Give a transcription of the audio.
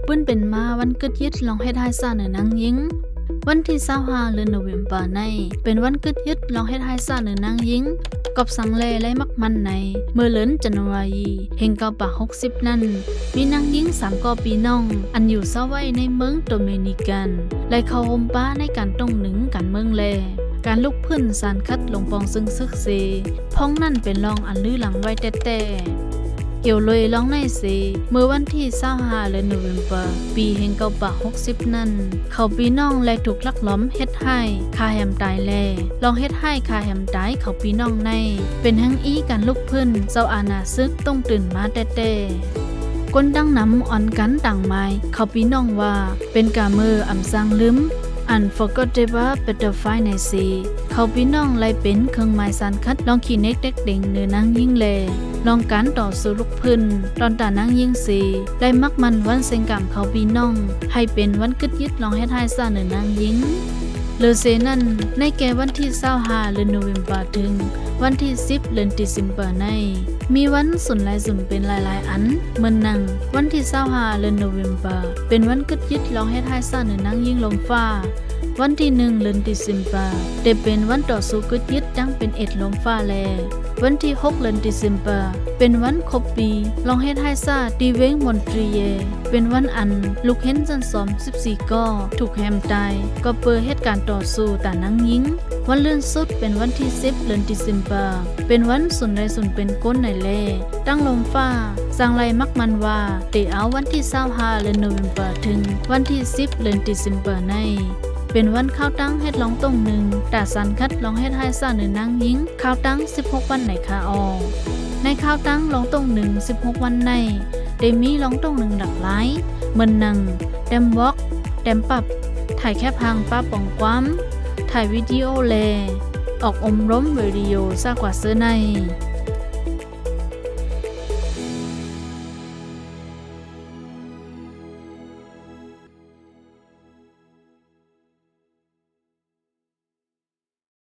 ปื้นเป็นมาวันกึดยึดลองให้ได้ซ่าเหนือนางยิงวันที่25เดือนโนเวมเบอร์ในเป็นวันกึดยึดลองให้ได้ซ่าเหนือนางยิงกับสังเลและมักมันในเมื่อเลินจันวายีเฮงเกาปะ60นั้นมีนางยิง3กอปีน้องอันอยู่เศร้าไว้ในเมืองโดเมนิกันและเข้าห่มป้าในการต้องหนึ่งกันเมืองแลการลุกพื้นสารคัดลงปองซึ่งซึกเซพ้องนั่นเป็นรองอันลื้อหลังไว้แต่เกี่ยวเลยร้องในเสเมื่อวันที่25เดือนโนเวมเบอร์ปีเฮงเกาปะ60นั้นเขาปีน้องและถูกลักล้อมเฮ็ดให้คาแฮมตายแลลองเฮ็ดให้คาแฮมตายเขาปีน้องในเป็นทั้งอีการลุกพื้นเจ้าอาณาซึกต้องตื่นมาแต่ก้นดังน้ำอ่อนกันต่างไม้เขาปีน้องว่าเป็นกามืออำซังลืมUnforgettable Butterfly ในซีเขาพี่น้องไล่เป็นเครื่องหมายสารคัดลองขีเน็กเด็กเด่งเนื้อนางยิ่งเลลองการต่อสู้ลุกพื้นตอนตานางยิ่งซีได้มักมันวันเซงกามเขาพี่น้องให้เป็นวันกึดยึดลองให้ทายซ่าเนื้อนางยิ่งเลอเซนั่นในแก่วันที่25เดือนโนเวมเบอร์ถึงวันที่10เดือนดิเซมเบอร์ในมีวันสุนหลายสุนเป็นหลายๆอันเมื่อนังวันที่25เดือนโนเวมเบอร์เป็นวันกึดยึดลองให้ทายซ่าเนื้อนางยิ่งลมฟ้าวันที่1เดือนดิเซมเบอร์ได้เป็นวันต่อสู้กึดยึดดังเป็นลมฟ้าแลวันที่6เดือนดิเซมเบอร์เป็นวันครบปีลองให้ทายซ่าดีเวงมอนทรีเยเป็นวันอันลูกเห็นจันสอม14ก้อถูกแฮมตายก็เปิดเหตุการณ์ต่อสู้ตานางยิงวันเลื่อนสุดเป็นวันที่10เดือนดิเซมเบอร์เป็นวันสุนใดสุนเป็นก้นในเล่ตั้งลมฟ้าสร้างไรมักมันว่าเตเอาวันที่25เดือนโนเวมเบอร์ถึงวันที่10เดือนดิเซมเบอร์ในเป็นวันข้าวตั้งเฮ็ดลองต้งหนึ่งแต่สันคัดลองเฮ็ดให้ซ่าเนื้อนางยิงข้าวตั้ง16วันในคาออในข้าวตั้งลองต้งหนึ่ง16วันในได้มีลองต้งหนึ่งหลักหลายเหมือนนังแดมวอล์กแดมปรับถ่ายแค่พังป้าป่องความถ่ายวิดีโอแลออกอมร้มวิดีโอซากว่าเสื้อใน